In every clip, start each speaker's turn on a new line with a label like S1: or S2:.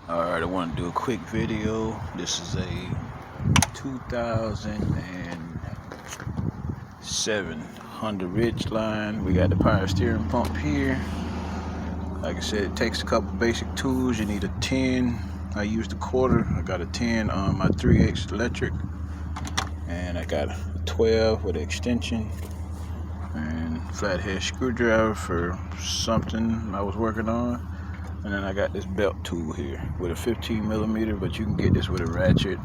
S1: Alright, I want to do a quick video. This is a 2007 Honda Ridgeline. We got the power steering pump here. Like I said, it takes a couple basic tools. You need a 10. I used a quarter. I got a 10 on my 3/8 electric. And I got a 12 with an extension. And flathead screwdriver for something I was working on. And then I got this belt tool here with a 15mm, but you can get this with a ratchet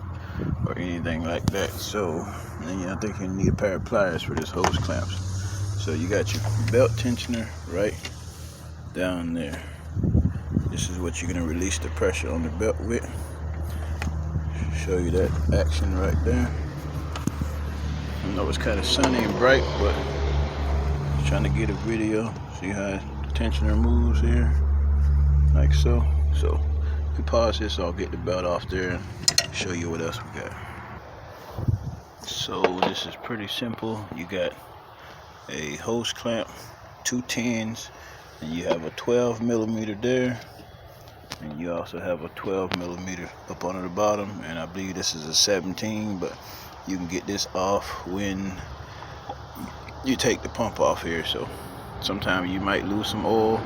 S1: or anything like that. So, and I think you need a pair of pliers for this hose clamps. So you got your belt tensioner right down there. This is what you're gonna release the pressure on the belt with. Show you that action right there. I know it's kind of sunny and bright, but I'm trying to get a video. See how the tensioner moves here. Like so. So if you pause this, I'll get the belt off there and show you what else we got. So this is pretty simple. You got a hose clamp, 2 10s, and you have a 12mm there, and you also have a 12mm up under the bottom, and I believe this is a 17, but you can get this off when you take the pump off here. So sometimes you might lose some oil.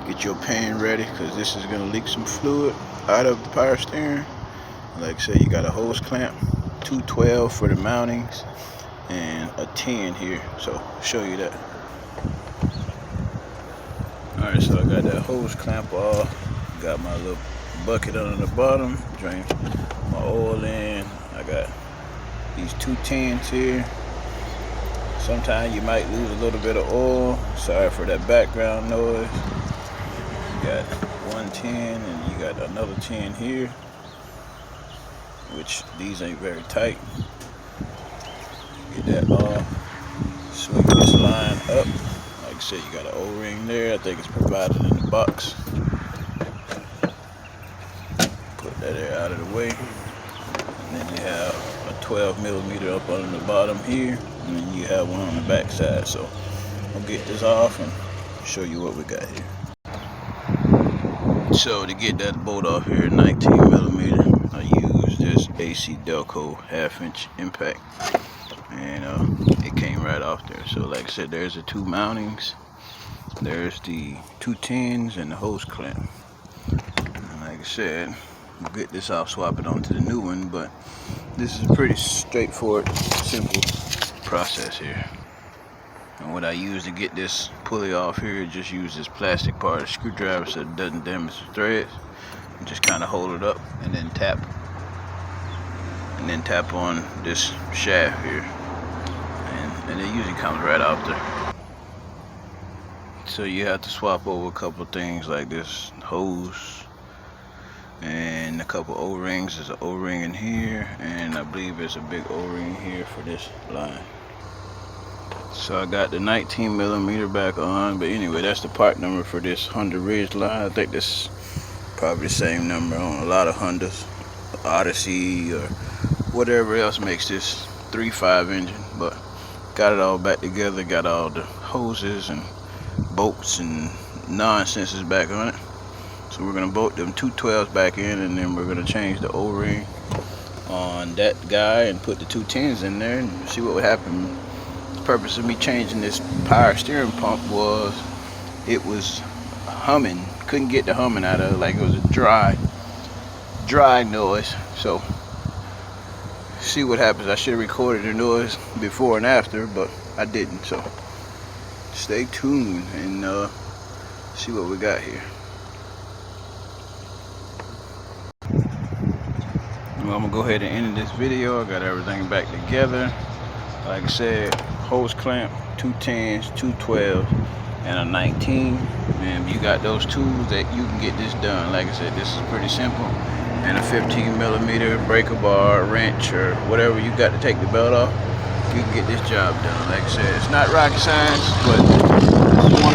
S1: Get your pan ready, because this is going to leak some fluid out of the power steering. Like I said, you got a hose clamp, 2 12 for the mountings, and a 10 here. So I'll show you that. Alright, so I got that hose clamp off. Got my little bucket under the bottom. Drain my oil in. I got these 2 10s here. Sometimes you might lose a little bit of oil. Sorry for that background noise. Got 1 10 and you got another 10 here, which these ain't very tight. Get that off. Swing this line up. Like I said, you got an O-ring there. I think it's provided in the box. Put that there out of the way. And then you have a 12mm up on the bottom here, and then you have one on the back side. So I'll get this off and show you what we got here. So to get that bolt off here, 19mm, I use this AC Delco 1/2" impact, and it came right off there. So like I said, there's the 2 mountings, there's the 2 10s, and the hose clamp. And like I said, we'll get this off, swap it onto the new one, but this is a pretty straightforward, simple process here. And what I use to get this pulley off here, just use this plastic part of the screwdriver so it doesn't damage the threads. And just kind of hold it up and then tap. And then tap on this shaft here. And it usually comes right out there. So you have to swap over a couple of things like this hose and a couple O-rings. There's an O-ring in here, and I believe there's a big O-ring here for this line. So I got the 19mm back on, but anyway, that's the part number for this Honda Ridgeline. I think this is probably the same number on a lot of Hondas, Odyssey or whatever else makes this 3.5 engine. But got it all back together, got all the hoses and bolts and nonsenses back on it. So we're gonna bolt them 2 12s back in, and then we're gonna change the O-ring on that guy and put the 2 10s in there and see what would happen. Purpose of me changing this power steering pump was it was humming, couldn't get the humming out of it, like it was a dry noise. So see what happens. I should have recorded the noise before and after, but I didn't. So stay tuned and see what we got here. Well, I'm gonna go ahead and end this video. I got everything back together. Like I said, hose clamp, 2 10s, 2 12s, and a 19. And you got those tools that you can get this done. Like I said, this is pretty simple. And a 15mm breaker bar, wrench, or whatever you got to take the belt off, you can get this job done. Like I said, it's not rocket science, but you want to